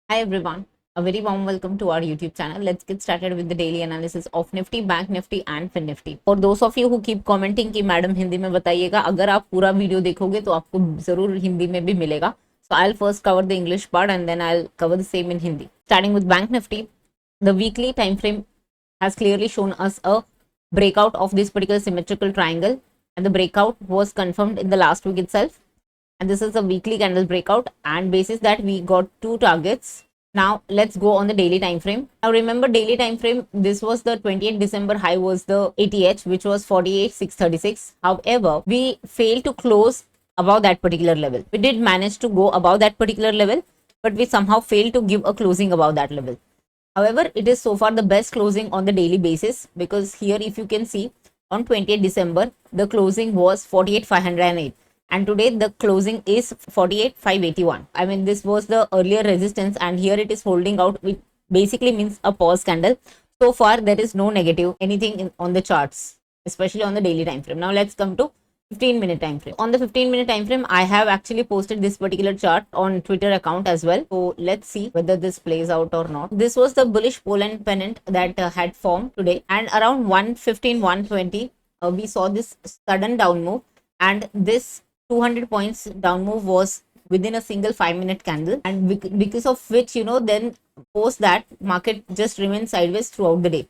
Hi everyone, a very warm welcome to our YouTube channel. Let's get started with the daily analysis of Nifty, Bank Nifty and Fin Nifty. For those of you who keep commenting कि madam Hindi में बताइएगा, अगर आप पूरा video देखोगे तो आपको जरूर हिंदी में भी मिलेगा. So I'll first cover the English part and then I'll cover the same in Hindi. Starting with Bank Nifty, the weekly time frame has clearly shown us a breakout of this particular symmetrical triangle, and the breakout was confirmed in the last week itself. And this is a weekly candle breakout, and basis that we got two targets. Now let's go on the daily time frame. Now remember, daily time frame, this was the 28th December high was the ATH, which was 48,636. However, we failed to close above that particular level. We did manage to go above that particular level, but we somehow failed to give a closing above that level. However, it is so far the best closing on the daily basis, because here if you can see, on 28th December the closing was 48,508, and today the closing is 48,581. I mean, this was the earlier resistance and here it is holding out, which basically means a pause candle. So far there is no negative anything on the charts, especially on the daily time frame. Now let's come to 15-minute time frame. On the 15-minute time frame, I have actually posted this particular chart on Twitter account as well. So let's see whether this plays out or not. This was the bullish pole and pennant that had formed today, and around 115, 120, we saw this sudden down move, and this 200 points down move was within a single 5-minute candle, and because of which, then post that market just remained sideways throughout the day.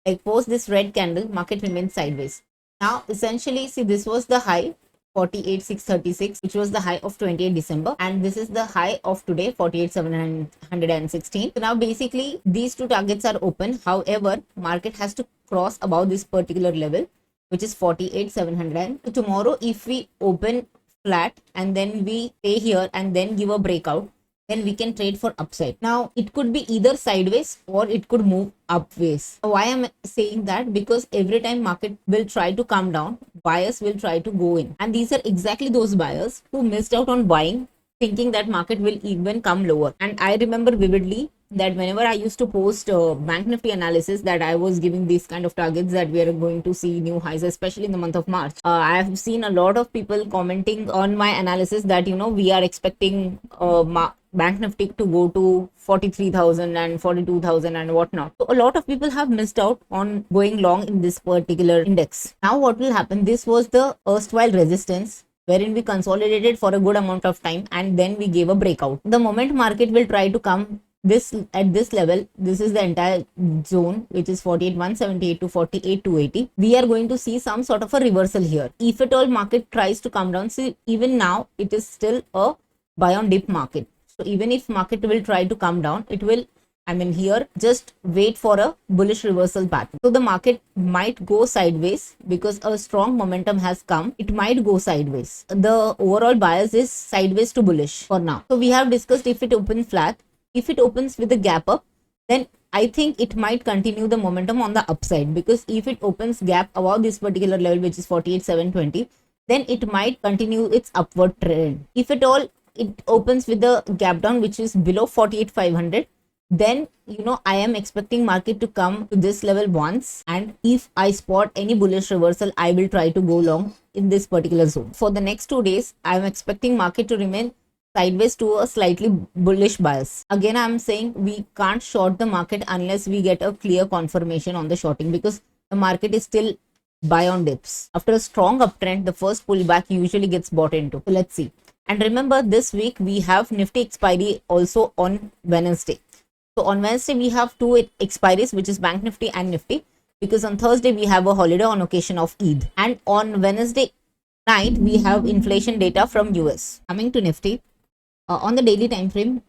Like post this red candle, market remained sideways. Now essentially, see, this was the high 48,636, which was the high of 28th December, and this is the high of today 48,716. So now basically these two targets are open. However, market has to cross above this particular level, which is 48,700. So tomorrow if we open flat and then we stay here and then give a breakout, then we can trade for upside. Now it could be either sideways or it could move upways. Why I'm saying that? Because every time market will try to come down, buyers will try to go in, and these are exactly those buyers who missed out on buying, thinking that market will even come lower. And I remember vividly that whenever I used to post Bank Nifty analysis, that I was giving these kind of targets that we are going to see new highs, especially in the month of March. I have seen a lot of people commenting on my analysis that we are expecting Bank Nifty to go to 43,000 and 42,000 and whatnot. So a lot of people have missed out on going long in this particular index. Now what will happen? This was the erstwhile resistance wherein we consolidated for a good amount of time and then we gave a breakout. The moment market will try to come this at this level, this is the entire zone, which is 48,178 to 48,280. We are going to see some sort of a reversal here. If at all market tries to come down, see, even now it is still a buy on dip market. So even if market will try to come down, it will, here just wait for a bullish reversal pattern. So the market might go sideways because a strong momentum has come. It might go sideways. The overall bias is sideways to bullish for now. So we have discussed if it opens flat. If it opens with a gap up, then I think it might continue the momentum on the upside, because if it opens gap above this particular level, which is 48,720, then it might continue its upward trend. If at all it opens with a gap down which is below 48,500, then I am expecting market to come to this level once, and if I spot any bullish reversal, I will try to go long in this particular zone. For the next 2 days, I am expecting market to remain sideways to a slightly bullish bias. Again, I'm saying we can't short the market unless we get a clear confirmation on the shorting, because the market is still buy on dips. After a strong uptrend, the first pullback usually gets bought into. So let's see. And remember, this week we have Nifty expiry also on Wednesday. So on Wednesday we have two expiries, which is Bank Nifty and Nifty, because on Thursday we have a holiday on occasion of Eid, and on Wednesday night we have inflation data from US. Coming to Nifty, on the daily time frame,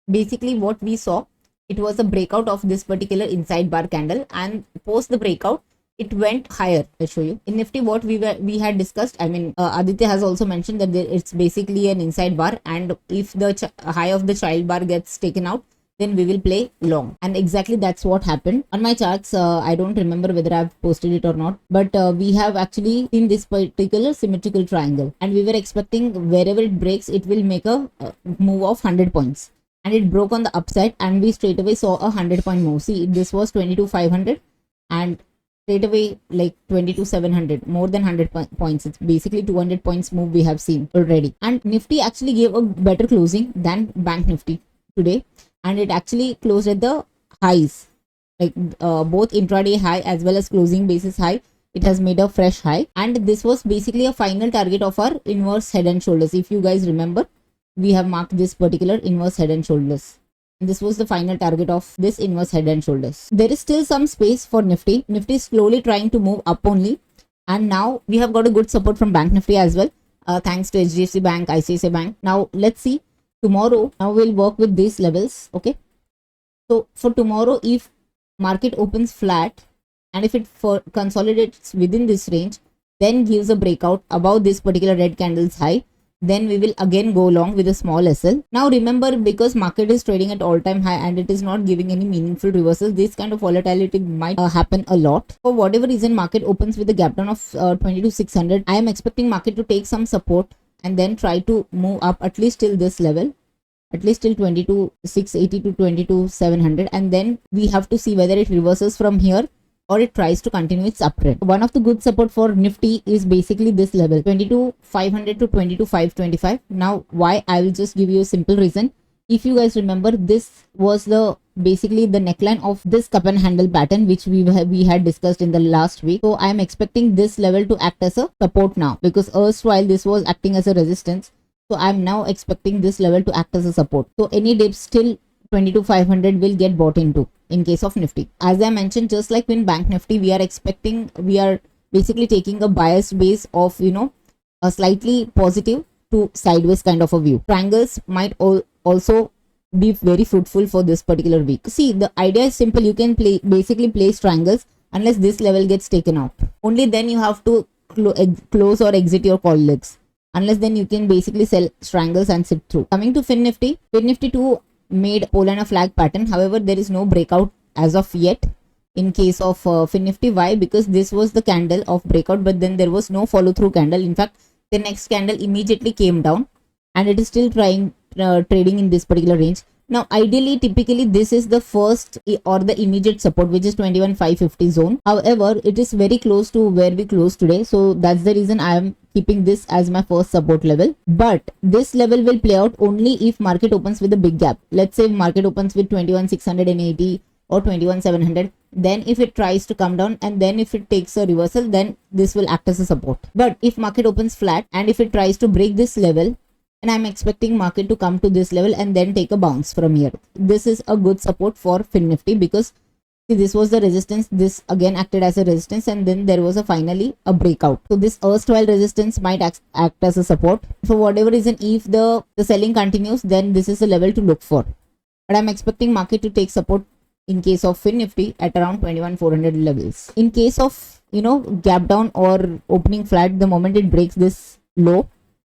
basically what we saw, it was a breakout of this particular inside bar candle, and post the breakout it went higher. I'll show you. In Nifty, what we had discussed, Aditya has also mentioned that it's basically an inside bar, and if the high of the child bar gets taken out, then we will play long, and exactly that's what happened. On my charts, I don't remember whether I've posted it or not, but we have actually seen this particular symmetrical triangle, and we were expecting wherever it breaks, it will make a move of 100 points, and it broke on the upside, and we straight away saw a 100-point move. See, this was 22,500, and straight away like 22,700, more than 100 points. It's basically 200 points move we have seen already, and Nifty actually gave a better closing than Bank Nifty today, and it actually closed at the highs, like both intraday high as well as closing basis high. It has made a fresh high, and this was basically a final target of our inverse head and shoulders. If you guys remember, we have marked this particular inverse head and shoulders, and this was the final target of this inverse head and shoulders. There is still some space for Nifty. Nifty is slowly trying to move up only, and now we have got a good support from Bank Nifty as well, thanks to HDFC Bank, ICICI Bank. Now let's see tomorrow. Now we'll work with these levels. Okay, so for tomorrow, if market opens flat and if it consolidates within this range, then gives a breakout above this particular red candle's high, then we will again go long with a small SL. Now remember, because market is trading at all-time high and it is not giving any meaningful reversals, this kind of volatility might happen a lot. For whatever reason, market opens with a gap down of 22,600. I am expecting market to take some support and then try to move up at least till this level, at least till 22,680 to 22,700, and then we have to see whether it reverses from here or it tries to continue its uptrend. One of the good support for Nifty is basically this level, 22,500 to 22,525. Now why? I will just give you a simple reason. If you guys remember, this was the basically the neckline of this cup and handle pattern which we had discussed in the last week. So I am expecting this level to act as a support now, because erstwhile this was acting as a resistance. So I am now expecting this level to act as a support. So any dips till 22,500 will get bought into in case of Nifty. As I mentioned, just like in Bank Nifty, we are basically taking a biased base of, a slightly positive to sideways kind of a view. Triangles might also be very fruitful for this particular week. See, the idea is simple. You can basically place triangles unless this level gets taken out. Only then you have to close or exit your call legs. Unless then you can basically sell triangles and sit through. Coming to Fin Nifty too made pole and a flag pattern. However, there is no breakout as of yet in case of Fin Nifty. Why? Because this was the candle of breakout, but then there was no follow through candle. In fact, the next candle immediately came down and it is still trading in this particular range. Now ideally, typically this is the first or the immediate support, which is 21,550 zone. However, it is very close to where we closed today, so that's the reason I am keeping this as my first support level. But this level will play out only if market opens with a big gap. Let's say market opens with 21,680 or 21,700. Then if it tries to come down and then if it takes a reversal, then this will act as a support. But if market opens flat and if it tries to break this level, and I'm expecting market to come to this level and then take a bounce from here. This is a good support for Fin Nifty, because see, this was the resistance, this again acted as a resistance, and then there was finally a breakout. So this erstwhile resistance might act as a support. For whatever reason, if the selling continues, then this is a level to look for. But I'm expecting market to take support in case of Fin Nifty at around 21,400 levels. In case of, gap down or opening flat, the moment it breaks this low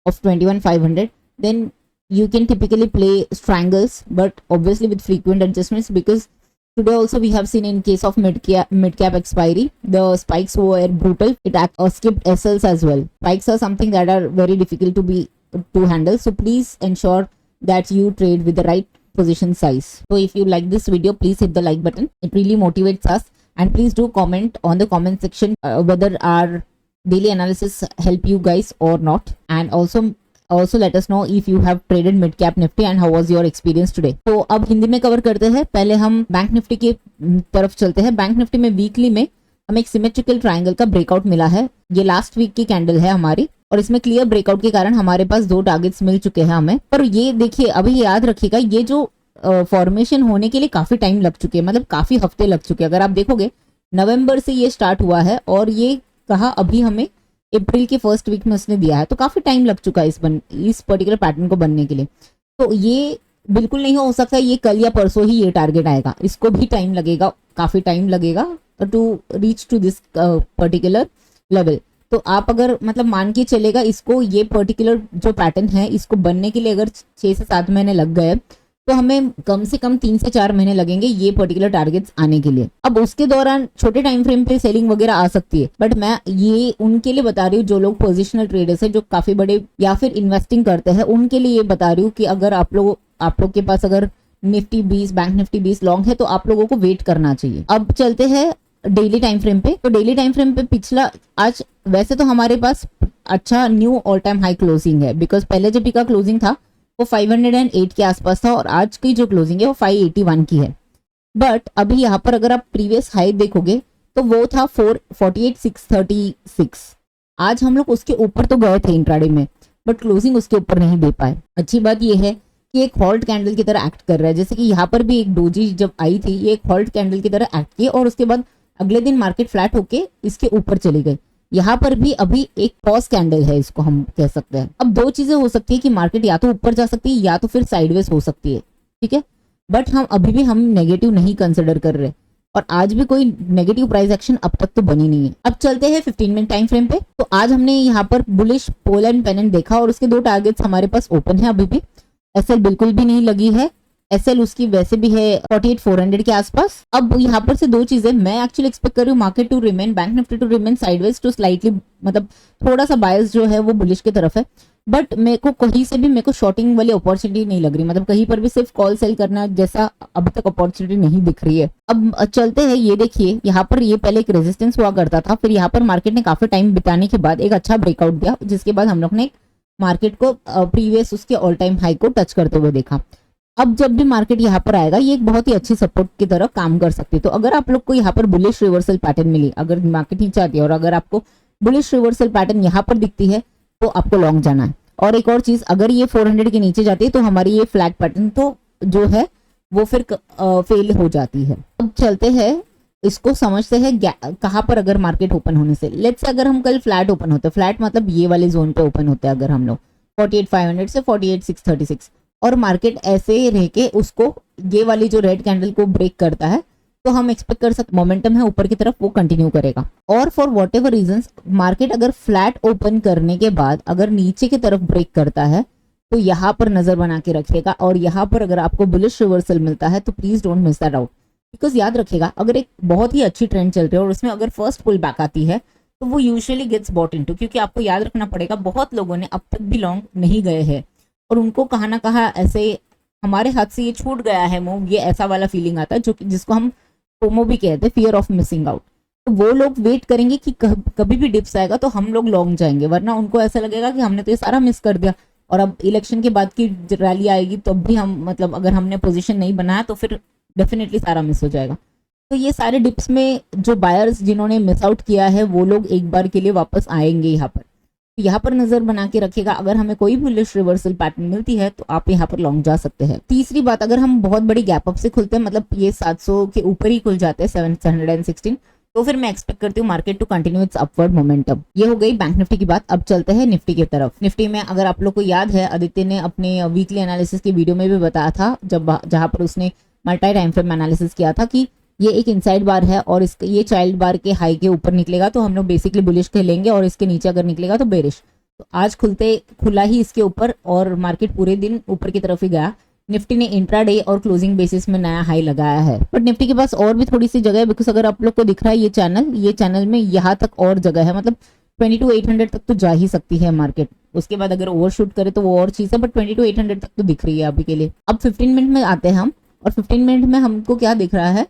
of 21,500, then you can typically play triangles, but obviously with frequent adjustments, because today also we have seen in case of mid cap expiry, the spikes were brutal. It skipped SLs as well. Spikes are something that are very difficult to handle. So please ensure that you trade with the right position size. So if you like this video, please hit the like button. It really motivates us, and please do comment on the comment section whether our daily analysis help you guys or not, and also let us know if you have traded mid cap Nifty and how was your experience today. तो अब हिंदी में cover करते हैं. पहले हम bank Nifty की तरफ चलते हैं. बैंक निफ्टी में वीकली में हमें एक सिमेट्रिकल ट्रायंगल का ब्रेकआउट मिला है. ये लास्ट वीक की कैंडल है हमारी, और इसमें क्लियर ब्रेकआउट के कारण हमारे पास 2 टारगेट्स मिल चुके हैं हमें. पर ये देखिए, अभी याद रखिएगा, ये जो फॉर्मेशन होने के लिए काफी टाइम लग चुके हैं, मतलब काफी हफ्ते लग चुके हैं. अगर आप देखोगे नवंबर से ये स्टार्ट हुआ है और ये कहा अभी हमें अप्रैल के फर्स्ट वीक में उसने दिया है, तो काफी टाइम लग चुका है इस पर्टिकुलर पैटर्न को बनने के लिए. तो ये बिल्कुल नहीं हो सकता ये कल या परसों ही ये टारगेट आएगा. इसको भी टाइम लगेगा, काफी टाइम लगेगा to reach to this particular level. तो आप अगर मतलब मान के चलेगा, इसको ये पर्टिकुलर जो पैटर्न है इसको बनने के लिए अगर 6 से 7 महीने लग गए, तो हमें कम से कम 3 से 4 महीने लगेंगे ये पर्टिकुलर टारगेट्स आने के लिए. अब उसके दौरान छोटे टाइम फ्रेम पे सेलिंग वगैरह आ सकती है, बट मैं ये उनके लिए बता रही हूँ जो लोग पोजिशनल ट्रेडर्स है, जो काफी बड़े या फिर इन्वेस्टिंग करते हैं, उनके लिए ये बता रही हूँ कि अगर आप लोग के पास अगर निफ्टी 20 बैंक निफ्टी 20 लॉन्ग है, तो आप लोगों को वेट करना चाहिए. अब चलते हैं डेली टाइम फ्रेम पे. तो डेली टाइम फ्रेम पे पिछला आज वैसे तो हमारे पास अच्छा knew all time high closing है, बिकॉज पहले जब का क्लोजिंग था वो 508 के आसपास था और आज की जो क्लोजिंग है वो 581 की है। बट अभी यहाँ पर अगर आप प्रीवियस हाई देखोगे तो वो था 448,636। आज हम लोग उसके ऊपर तो गए थे इंट्राडे में, बट क्लोजिंग उसके ऊपर नहीं दे पाए। अच्छी बात ये है कि एक हॉल्ट कैंडल की तरह एक्ट कर रहा है, जैसे कि यहाँ पर भी एक डोजी जब आई थी ये एक हॉल्ट कैंडल की तरह एक्ट की और उसके बाद अगले दिन मार्केट फ्लैट होके इसके ऊपर चली गई। यहाँ पर भी अभी एक पॉज कैंडल है, इसको हम कह सकते हैं। अब दो चीजें हो सकती है कि मार्केट या तो ऊपर जा सकती है या तो फिर साइडवेज हो सकती है, ठीक है। बट हम अभी भी हम नेगेटिव नहीं कंसिडर कर रहे और आज भी कोई नेगेटिव प्राइस एक्शन अब तक तो बनी नहीं है। अब चलते हैं 15 मिनट टाइम फ्रेम पे। तो आज हमने यहाँ पर बुलिश पोल एंड पेनेंट देखा और उसके दो टारगेट्स हमारे पास ओपन है अभी भी। एसएल बिल्कुल भी नहीं लगी है, एसएल उसकी वैसे भी है 48,400 के आसपास। अब यहाँ पर से दो चीजें मैं एक्चुअली एक्सपेक्ट कर रही हूँ, market to remain, Bank Nifty to remain sideways to slightly, मतलब थोड़ा सा बायस जो है वो बुलिश की तरफ है। बट मेरे को कहीं से भी मेरे को शॉर्टिंग वाली अपॉर्चुनिटी नहीं लग रही, मतलब कहीं पर भी सिर्फ कॉल सेल करना जैसा अभी तक अपॉर्चुनिटी नहीं दिख रही है। अब चलते हैं, ये देखिए यहाँ पर ये पहले एक रेजिस्टेंस हुआ करता था, फिर यहाँ पर मार्केट ने काफी टाइम बिताने के बाद एक अच्छा ब्रेकआउट दिया, जिसके बाद हम लोग ने मार्केट को प्रीवियस उसके ऑल टाइम हाई को टच करते हुए देखा। अब जब भी मार्केट यहाँ पर आएगा ये एक बहुत ही अच्छी सपोर्ट की तरह काम कर सकती है। तो अगर आप लोग को यहाँ पर बुलिश रिवर्सल पैटर्न मिली, अगर मार्केट नीचे आती है और अगर आपको बुलिश रिवर्सल पैटर्न यहाँ पर दिखती है तो आपको लॉन्ग जाना है। और एक और चीज, अगर ये 400 के नीचे जाती है तो हमारी ये फ्लैग पैटर्न तो जो है वो फिर फेल हो जाती है। अब चलते हैं, इसको समझते हैं कहाँ पर अगर मार्केट ओपन होने से, लेट्स अगर हम कल फ्लैट ओपन होते, फ्लैट मतलब ये वाले जोन पे ओपन होते हैं अगर हम लोग 48,500 से 48,636 और मार्केट ऐसे रह के उसको ये वाली जो रेड कैंडल को ब्रेक करता है तो हम एक्सपेक्ट कर सकते मोमेंटम है ऊपर की तरफ वो कंटिन्यू करेगा। और for what ever reasons market अगर फ्लैट ओपन करने के बाद अगर नीचे की तरफ ब्रेक करता है तो यहाँ पर नजर बना के रखिएगा और यहाँ पर अगर आपको बुलिश रिवर्सल मिलता है तो please don't miss that out, because याद रखिएगा अगर एक बहुत ही अच्छी ट्रेंड चल रही है और उसमें अगर फर्स्ट पुल बैक आती है तो वो यूजुअली गेट्स बॉट इनटू, क्योंकि आपको याद रखना पड़ेगा बहुत लोगों ने अब तक भी लॉन्ग नहीं गए हैं और उनको कहाँ ना कहाँ ऐसे हमारे हाथ से ये छूट गया है मूव, ये ऐसा वाला फीलिंग आता है जो जिसको हम फोमो भी कहते हैं, फियर ऑफ मिसिंग आउट। तो वो लोग वेट करेंगे कि कभी भी डिप्स आएगा तो हम लोग लॉन्ग जाएंगे, वरना उनको ऐसा लगेगा कि हमने तो ये सारा मिस कर दिया और अब इलेक्शन के बाद की रैली आएगी तो भी हम, मतलब अगर हमने पोजीशन नहीं बनाया तो फिर डेफिनेटली सारा मिस हो जाएगा। तो ये सारे डिप्स में जो बायर्स जिन्होंने मिस आउट किया है वो लोग एक बार के लिए वापस आएंगे यहाँ पर, तो यहाँ पर नजर बना के रखिएगा। अगर हमें कोई बुलिश रिवर्सल पैटर्न मिलती है तो आप यहाँ पर लॉन्ग जा सकते हैं। तीसरी बात, अगर हम बहुत बड़ी गैप अप से खुलते हैं, मतलब ये 700 के ऊपर ही खुल जाते हैं 716, तो फिर मैं एक्सपेक्ट करती हूँ market to continue its upward momentum. ये हो गई बैंक निफ्टी की बात। अब चलते हैं निफ्टी की तरफ। निफ्टी में अगर आप लोग को याद है, आदित्य ने अपने वीकली एनालिसिस की वीडियो में भी बताया था जहां पर उसने मल्टी टाइम फ्रेम एनालिसिस किया था कि ये एक इनसाइड बार है और इसके ये चाइल्ड बार के हाई के ऊपर निकलेगा तो हम लोग बेसिकली बुलिश खेलेंगे और इसके नीचे अगर निकलेगा तो बेरिश। तो आज खुला ही इसके ऊपर और मार्केट पूरे दिन ऊपर की तरफ ही गया। निफ्टी ने इंट्राडे और क्लोजिंग बेसिस में नया हाई लगाया है, बट निफ्टी के पास और भी थोड़ी सी जगह है, बिकॉज अगर आप लोग को दिख रहा है ये चैनल में यहाँ तक और जगह है, मतलब 22,800 तक तो जा ही सकती है मार्केट। उसके बाद अगर ओवरशूट करे तो वो और चीज है, बट 22,800 तक तो दिख रही है अभी के लिए। अब 15 मिनट में आते हैं हम, और 15 मिनट में हमको क्या दिख रहा है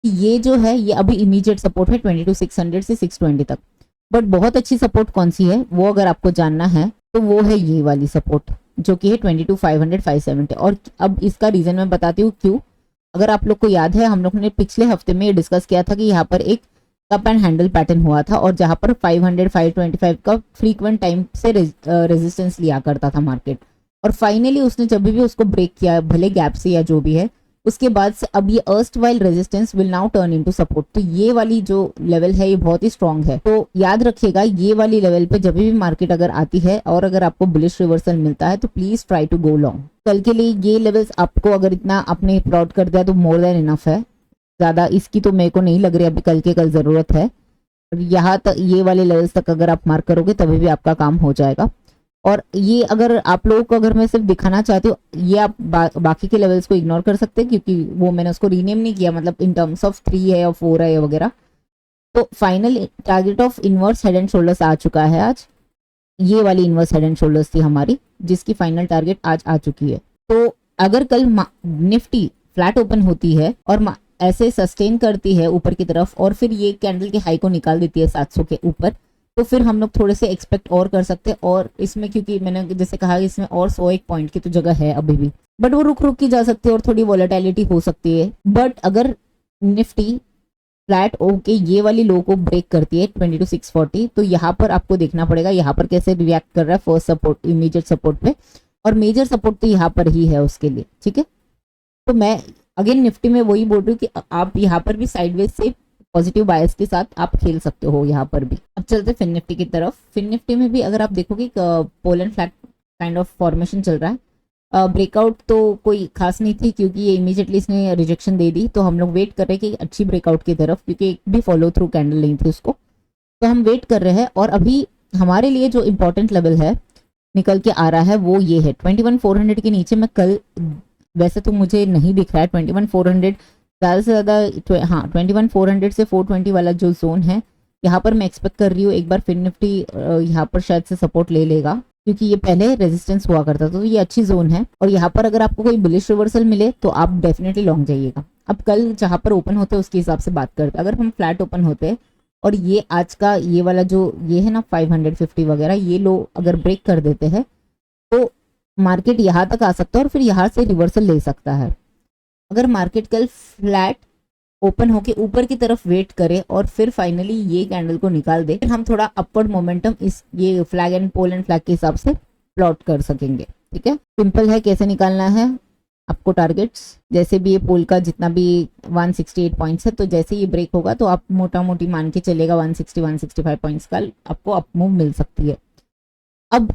कि ये जो है ये अभी इमीडिएट सपोर्ट है 22,600 से 620 तक। बट बहुत अच्छी सपोर्ट कौन सी है वो अगर आपको जानना है तो वो है ये वाली सपोर्ट जो कि है 22,500 570। और अब इसका रीजन मैं बताती हूँ क्यों। अगर आप लोग को याद है हम लोग ने पिछले हफ्ते में डिस्कस किया था कि यहाँ पर एक कप एंड हैंडल पैटर्न हुआ था और जहां पर 500 525 का फ्रीक्वेंट टाइम से रेजिस्टेंस लिया करता था मार्केट, और फाइनली उसने जब भी उसको ब्रेक किया भले गैप से या जो भी है, उसके बाद से अब ये erst while resistance will now turn into support. तो ये वाली जो लेवल है ये बहुत ही स्ट्रांग है। तो याद रखिएगा ये वाली लेवल पे जब भी मार्केट अगर आती है और अगर आपको बुलिश रिवर्सल मिलता है तो please try to go long. कल के लिए ये लेवल्स आपको अगर इतना आपने प्लॉट कर दिया तो मोर देन इनफ है। ज्यादा इसकी तो मेरे को नहीं लग रही अभी कल के कल जरूरत है। यहाँ तक ये वाले लेवल्स तक अगर आप मार्क करोगे तभी भी आपका काम हो जाएगा। और ये अगर आप लोगों को अगर मैं सिर्फ दिखाना चाहती हूँ, ये आप बाकी के लेवल्स को इग्नोर कर सकते हैं क्योंकि वो मैंने उसको रीनेम नहीं किया, मतलब इन टर्म्स ऑफ 3 है या 4 है वगैरह। तो final target of inverse head and shoulders आ चुका है आज। ये वाली इनवर्स हेड एंड शोल्डर्स थी हमारी जिसकी फाइनल टारगेट आज आ चुकी है। तो अगर कल निफ्टी फ्लैट ओपन होती है और ऐसे सस्टेन करती है ऊपर की तरफ और फिर ये कैंडल के हाई को निकाल देती है 700 के ऊपर, तो फिर हम लोग थोड़े से एक्सपेक्ट और कर सकते हैं। और इसमें क्योंकि मैंने जैसे कहा इसमें और 101 पॉइंट की तो जगह है अभी भी, बट वो रुक रुक की जा सकती है और थोड़ी वॉलेटिलिटी हो सकती है। बट अगर निफ्टी फ्लैट ओके ये वाली लो को ब्रेक करती है 22,640, तो यहाँ पर आपको देखना पड़ेगा यहाँ पर कैसे रिएक्ट कर रहा है फर्स्ट सपोर्ट, इमीडिएट सपोर्ट पे, और मेजर सपोर्ट तो यहाँ पर ही है उसके लिए, ठीक है। तो मैं अगेन निफ्टी में वही बोल रही हूँ कि आप यहाँ पर भी साइडवेज से पॉजिटिव बायस के साथ आप खेल सकते हो यहाँ पर भी। अब चलते फिन निफ्टी की तरफ। फिन निफ्टी में भी अगर आप देखोगे pole and flat kind of formation चल रहा है। ब्रेकआउट तो कोई खास नहीं थी क्योंकि ये इमीडिएटली इसने रिजेक्शन दे दी, तो हम लोग वेट कर रहे हैं कि अच्छी ब्रेकआउट की तरफ, क्योंकि एक भी फॉलो थ्रू कैंडल नहीं थी उसको, तो हम वेट कर रहे हैं। और अभी हमारे लिए जो इंपॉर्टेंट लेवल है निकल के आ रहा है वो ये है 21,400 के नीचे। मैं कल वैसे तो मुझे नहीं दिख रहा है 21,400 ज़्यादा से ज़्यादा, हाँ 21,400 से 420 वाला जो जोन है यहाँ पर मैं एक्सपेक्ट कर रही हूँ एक बार फिन निफ्टी यहाँ पर शायद से सपोर्ट ले लेगा, क्योंकि ये पहले रेजिस्टेंस हुआ करता था, तो ये अच्छी जोन है। और यहाँ पर अगर आपको कोई बुलिश रिवर्सल मिले तो आप डेफिनेटली लॉन्ग जाइएगा। अब कल जहाँ पर ओपन होते हैं उसके हिसाब से बात करते हैं। अगर हम फ्लैट ओपन होते हैं और ये आज का ये वाला जो ये है ना 550 वगैरह ये लो अगर ब्रेक कर देते हैं तो मार्केट यहाँ तक आ सकता है और फिर यहाँ से रिवर्सल ले सकता है। अगर मार्केट कल फ्लैट ओपन होके ऊपर की तरफ वेट करे और फिर फाइनली ये कैंडल को निकाल दे, फिर हम थोड़ा अपवर्ड मोमेंटम इस ये flag and pole and flag के हिसाब से प्लॉट कर सकेंगे, ठीक है। सिंपल है कैसे निकालना है आपको टारगेट्स, जैसे भी ये पोल का जितना भी 168 पॉइंट्स है, तो जैसे ये ब्रेक होगा तो आप मोटा मोटी मान के चलेगा 160-165 पॉइंट्स का आपको अप मूव मिल सकती है। अब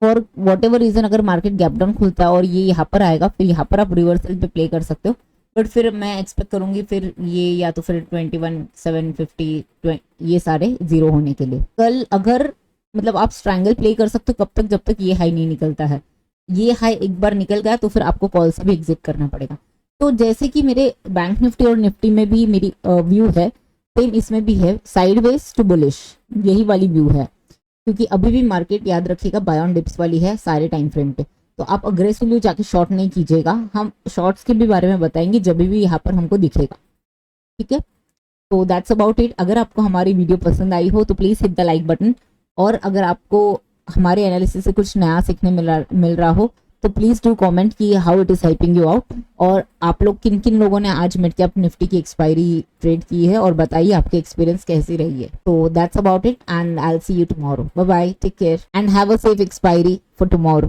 फॉर वॉट एवर रीजन अगर मार्केट गैप डाउन खुलता है और ये यहाँ पर आएगा, फिर यहाँ पर आप रिवर्सल पे प्ले कर सकते हो, बट फिर मैं एक्सपेक्ट करूंगी फिर ये या तो फिर 21,750 ये सारे जीरो होने के लिए। कल अगर मतलब आप स्ट्रैंगल प्ले कर सकते हो कब तक, जब तक ये हाई नहीं निकलता है। ये हाई एक बार निकल गया तो फिर आपको कॉल से भी एग्जिट करना पड़ेगा। तो जैसे कि मेरे बैंक निफ्टी और निफ्टी में भी मेरी व्यू है, सेम इसमें भी है, साइडवेज टू बुलिश यही वाली व्यू है, क्योंकि अभी भी मार्केट याद रखिएगा बाय ऑन डिप्स वाली है सारे टाइम फ्रेम पे। तो आप अग्रेसिवली जाके शॉर्ट नहीं कीजिएगा, हम शॉर्ट्स के भी बारे में बताएंगे जब भी यहाँ पर हमको दिखेगा, ठीक है। तो दैट्स अबाउट इट। अगर आपको हमारी वीडियो पसंद आई हो तो please hit the like button, और अगर आपको हमारे एनालिसिस से कुछ नया सीखने मिल रहा हो तो प्लीज़ डू कमेंट कि how it is helping you out, और आप लोग किन किन लोगों ने आज मिड कैप निफ्टी की एक्सपायरी ट्रेड की है और बताइए आपकी एक्सपीरियंस कैसी रही है। तो that's about it and I will see you tomorrow. Bye bye, take care and have a safe expiry for tomorrow.